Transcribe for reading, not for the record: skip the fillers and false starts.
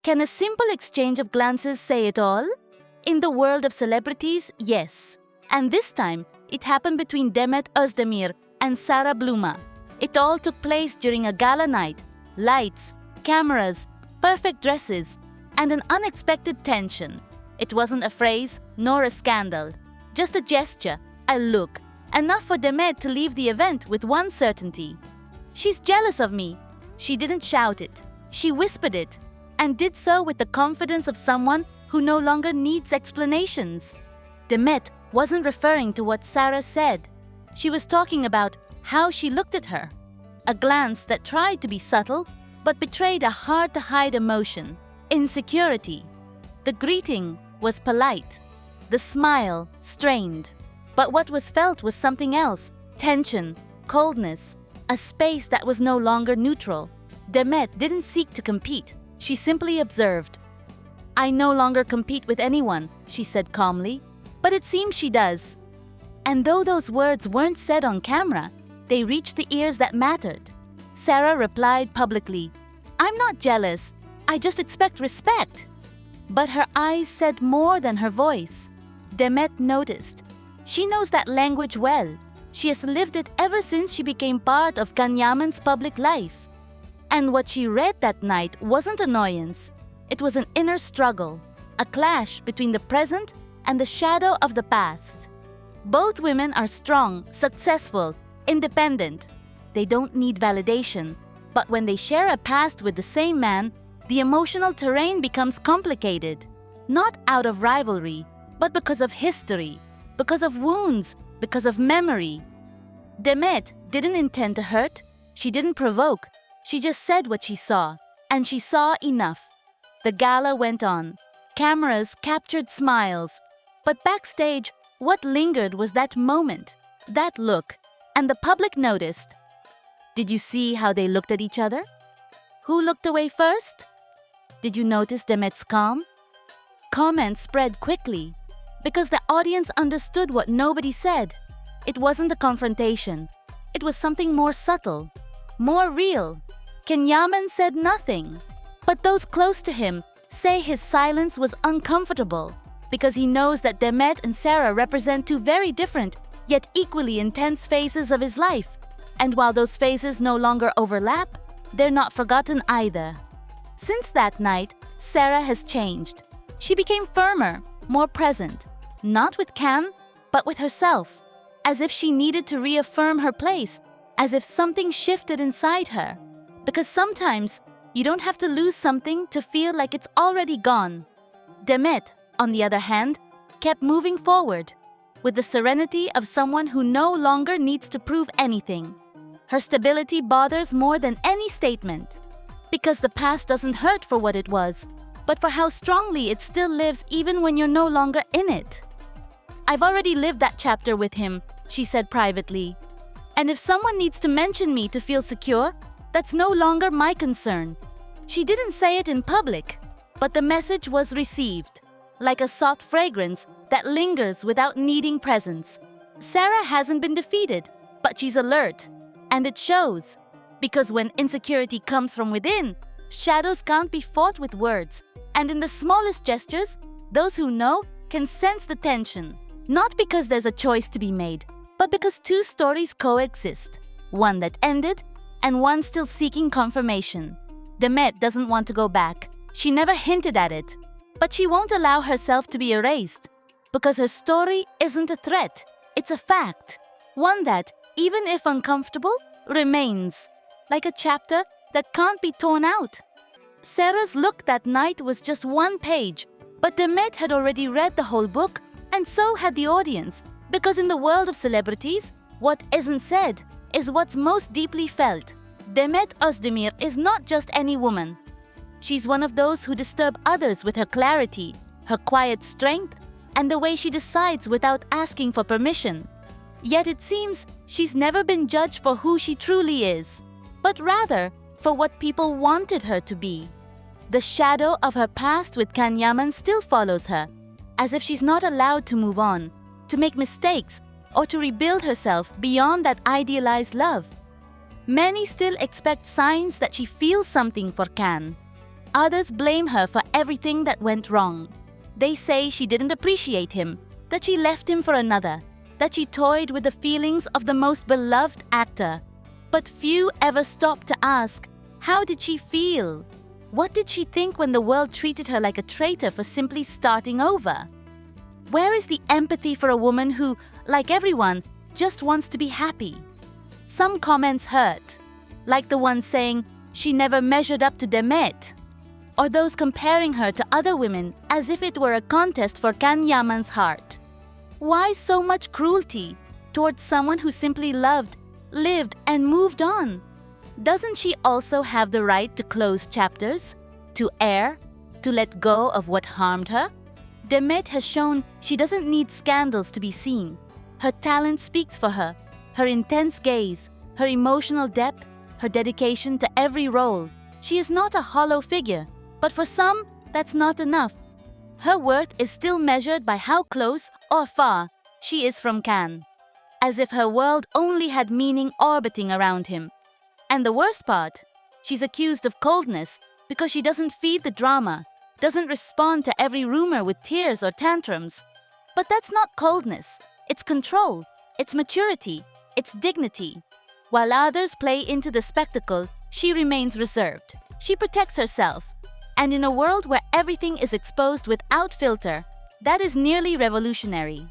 Can a simple exchange of glances say it all? In the world of celebrities, yes. And this time, it happened between Demet Özdemir and Sara Bluma. It all took place during a gala night. Lights, cameras, perfect dresses, and an unexpected tension. It wasn't a phrase nor a scandal. Just a gesture, a look, enough for Demet to leave the event with one certainty. She's jealous of me. She didn't shout it. She whispered it, and did so with the confidence of someone who no longer needs explanations. Demet wasn't referring to what Sara said. She was talking about how she looked at her. A glance that tried to be subtle, but betrayed a hard-to-hide emotion, insecurity. The greeting was polite, the smile strained. But what was felt was something else, tension, coldness, a space that was no longer neutral. Demet didn't seek to compete. She simply observed. "I no longer compete with anyone," she said calmly, "but it seems she does." And though those words weren't said on camera, they reached the ears that mattered. Sara replied publicly, "I'm not jealous. I just expect respect." But her eyes said more than her voice. Demet noticed. She knows that language well. She has lived it ever since she became part of Yaman's public life. And what she read that night wasn't annoyance. It was an inner struggle, a clash between the present and the shadow of the past. Both women are strong, successful, independent. They don't need validation. But when they share a past with the same man, the emotional terrain becomes complicated. Not out of rivalry, but because of history, because of wounds, because of memory. Demet didn't intend to hurt. She didn't provoke. She just said what she saw, and she saw enough. The gala went on. Cameras captured smiles. But backstage, what lingered was that moment, that look, and the public noticed. Did you see how they looked at each other? Who looked away first? Did you notice Demet's calm? Comments spread quickly, because the audience understood what nobody said. It wasn't a confrontation. It was something more subtle, more real. Yaman said nothing, but those close to him say his silence was uncomfortable because he knows that Demet and Sara represent two very different yet equally intense phases of his life. And while those phases no longer overlap, they're not forgotten either. Since that night, Sara has changed. She became firmer, more present, not with Cam, but with herself, as if she needed to reaffirm her place, as if something shifted inside her. Because sometimes, you don't have to lose something to feel like it's already gone. Demet, on the other hand, kept moving forward, with the serenity of someone who no longer needs to prove anything. Her stability bothers more than any statement, because the past doesn't hurt for what it was, but for how strongly it still lives even when you're no longer in it. "I've already lived that chapter with him," she said privately. "And if someone needs to mention me to feel secure, that's no longer my concern." She didn't say it in public, but the message was received, like a soft fragrance that lingers without needing presence. Sara hasn't been defeated, but she's alert. And it shows, because when insecurity comes from within, shadows can't be fought with words. And in the smallest gestures, those who know can sense the tension. Not because there's a choice to be made, but because two stories coexist. One that ended, and one still seeking confirmation. Demet doesn't want to go back. She never hinted at it. But she won't allow herself to be erased. Because her story isn't a threat. It's a fact. One that, even if uncomfortable, remains. Like a chapter that can't be torn out. Sara's look that night was just one page. But Demet had already read the whole book, and so had the audience. Because in the world of celebrities, what isn't said is what's most deeply felt. Demet Özdemir is not just any woman. She's one of those who disturb others with her clarity, her quiet strength, and the way she decides without asking for permission. Yet it seems she's never been judged for who she truly is, but rather for what people wanted her to be. The shadow of her past with Yaman still follows her, as if she's not allowed to move on, to make mistakes, or to rebuild herself beyond that idealized love. Many still expect signs that she feels something for Can. Others blame her for everything that went wrong. They say she didn't appreciate him, that she left him for another, that she toyed with the feelings of the most beloved actor. But few ever stop to ask, how did she feel? What did she think when the world treated her like a traitor for simply starting over? Where is the empathy for a woman who, like everyone, just wants to be happy? Some comments hurt, like the one saying she never measured up to Demet, or those comparing her to other women as if it were a contest for Can Yaman's heart. Why so much cruelty towards someone who simply loved, lived, and moved on? Doesn't she also have the right to close chapters, to err, to let go of what harmed her? Demet has shown she doesn't need scandals to be seen. Her talent speaks for her, her intense gaze, her emotional depth, her dedication to every role. She is not a hollow figure, but for some, that's not enough. Her worth is still measured by how close or far she is from Can, as if her world only had meaning orbiting around him. And the worst part, she's accused of coldness because she doesn't feed the drama, doesn't respond to every rumor with tears or tantrums. But that's not coldness, it's control, it's maturity, it's dignity. While others play into the spectacle, she remains reserved. She protects herself. And in a world where everything is exposed without filter, that is nearly revolutionary.